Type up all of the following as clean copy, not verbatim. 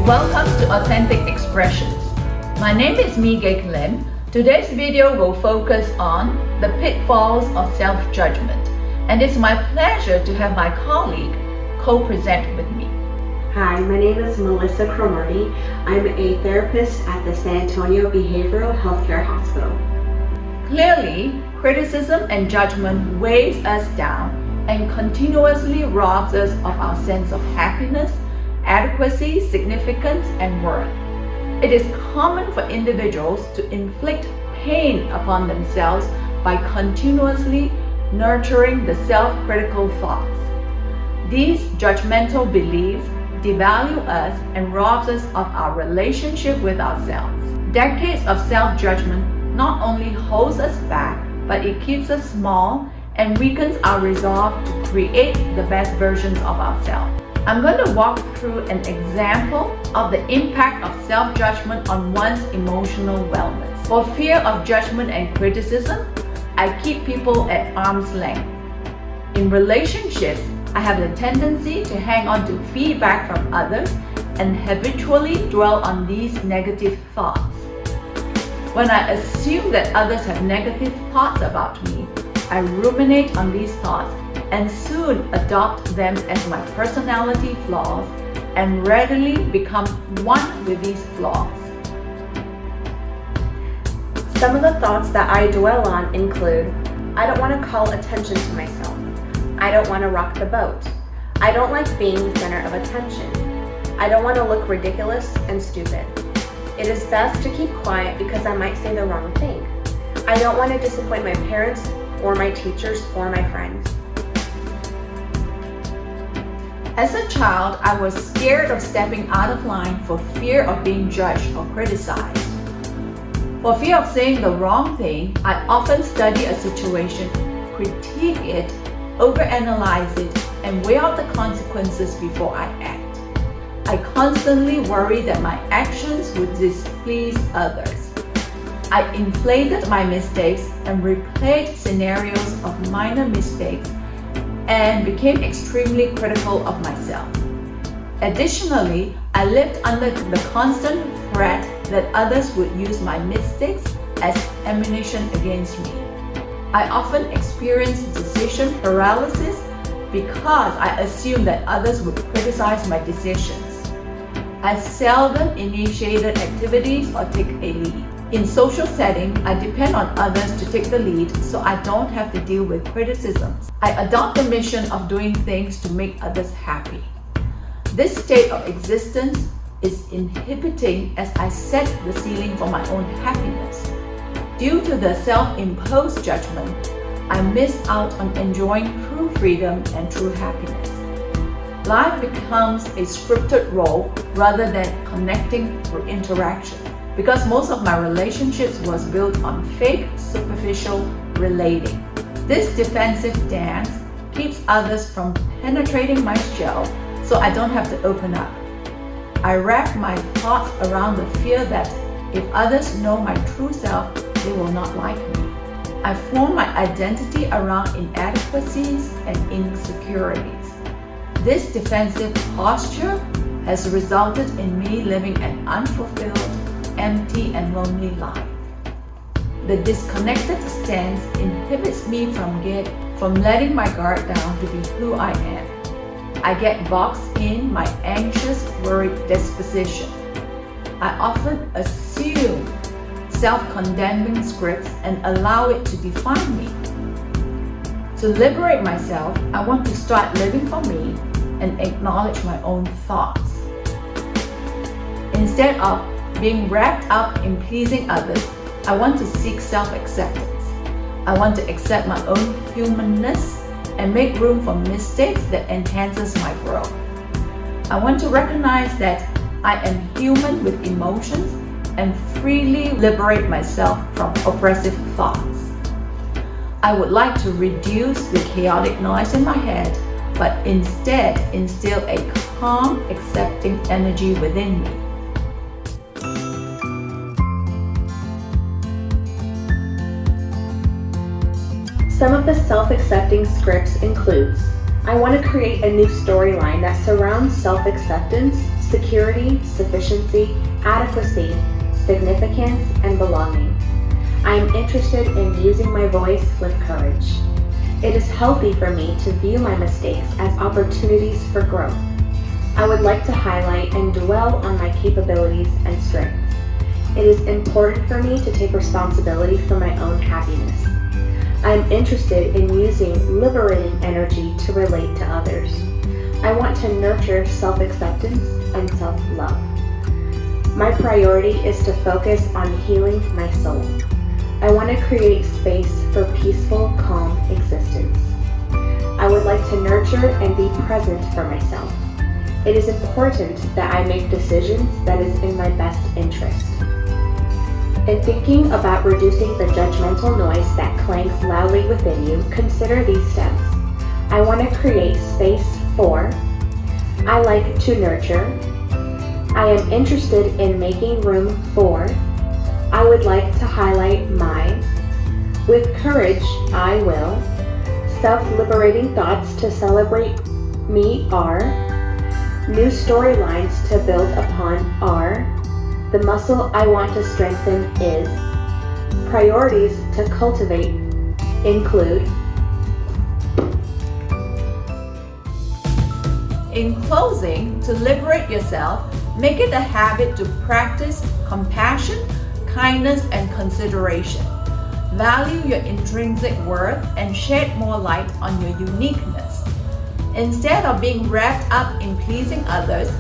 Welcome to Authentic Expressions. My name is Mi Lim. Today's video will focus on the pitfalls of self-judgment, and it's my pleasure to have my colleague co-present with me. Hi, my name is Melissa Cromarty. I'm a therapist at the San Antonio Behavioral Healthcare Hospital. Clearly, criticism and judgment weighs us down and continuously robs us of our sense of happiness, adequacy, significance, and worth. It is common for individuals to inflict pain upon themselves by continuously nurturing the self-critical thoughts. These judgmental beliefs devalue us and robs us of our relationship with ourselves. Decades of self-judgment not only holds us back, but it keeps us small and weakens our resolve to create the best versions of ourselves. I'm going to walk through an example of the impact of self-judgment on one's emotional wellness. For fear of judgment and criticism, I keep people at arm's length. In relationships, I have the tendency to hang on to feedback from others and habitually dwell on these negative thoughts. When I assume that others have negative thoughts about me, I ruminate on these thoughts and soon adopt them as my personality flaws and readily become one with these flaws. Some of the thoughts that I dwell on include, I don't want to call attention to myself. I don't want to rock the boat. I don't like being the center of attention. I don't want to look ridiculous and stupid. It is best to keep quiet because I might say the wrong thing. I don't want to disappoint my parents or my teachers or my friends. As a child, I was scared of stepping out of line for fear of being judged or criticized. For fear of saying the wrong thing, I often study a situation, critique it, overanalyze it, and weigh out the consequences before I act. I constantly worry that my actions would displease others. I inflated my mistakes and replayed scenarios of minor mistakes and became extremely critical of myself. Additionally, I lived under the constant threat that others would use my mistakes as ammunition against me. I often experienced decision paralysis because I assumed that others would criticize my decisions. I seldom initiated activities or take a lead. In social settings, I depend on others to take the lead so I don't have to deal with criticisms. I adopt the mission of doing things to make others happy. This state of existence is inhibiting as I set the ceiling for my own happiness. Due to the self-imposed judgment, I miss out on enjoying true freedom and true happiness. Life becomes a scripted role rather than connecting through interaction, because most of my relationships was built on fake, superficial relating. This defensive dance keeps others from penetrating my shell so I don't have to open up. I wrap my thoughts around the fear that if others know my true self, they will not like me. I form my identity around inadequacies and insecurities. This defensive posture has resulted in me living an unfulfilled, empty, and lonely life. The disconnected stance inhibits me from letting my guard down to be who I am. I get boxed in my anxious, worried disposition. I often assume self-condemning scripts and allow it to define me. To liberate myself, I want to start living for me and acknowledge my own thoughts. Instead of being wrapped up in pleasing others, I want to seek self-acceptance. I want to accept my own humanness and make room for mistakes that enhances my growth. I want to recognize that I am human with emotions and freely liberate myself from oppressive thoughts. I would like to reduce the chaotic noise in my head, but instead instill a calm, accepting energy within me. Some of the self-accepting scripts includes, I want to create a new storyline that surrounds self-acceptance, security, sufficiency, adequacy, significance, and belonging. I am interested in using my voice with courage. It is healthy for me to view my mistakes as opportunities for growth. I would like to highlight and dwell on my capabilities and strengths. It is important for me to take responsibility for my own happiness. I am interested in using liberating energy to relate to others. I want to nurture self-acceptance and self-love. My priority is to focus on healing my soul. I want to create space for peaceful, calm existence. I would like to nurture and be present for myself. It is important that I make decisions that is in my best interest. In thinking about reducing the judgmental noise that clangs loudly within you, consider these steps. I want to create space for. I like to nurture. I am interested in making room for. I would like to highlight my. With courage, I will. Self-liberating thoughts to celebrate me are. New storylines to build upon are. The muscle I want to strengthen is. Priorities to cultivate include. In closing, to liberate yourself, make it a habit to practice compassion, kindness, and consideration. Value your intrinsic worth and shed more light on your uniqueness. Instead of being wrapped up in pleasing others,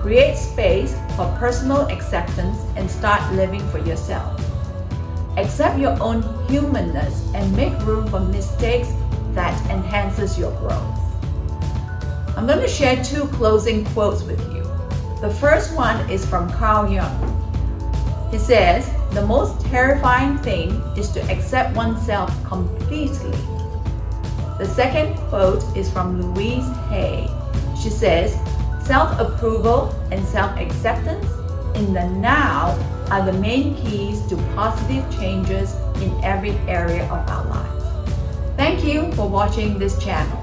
create space for personal acceptance and start living for yourself. Accept your own humanness and make room for mistakes that enhances your growth. I'm going to share 2 closing quotes with you. The first one is from Carl Jung. He says, "The most terrifying thing is to accept oneself completely." The second quote is from Louise Hay. She says, "Self-approval and self-acceptance in the now are the main keys to positive changes in every area of our lives." Thank you for watching this channel.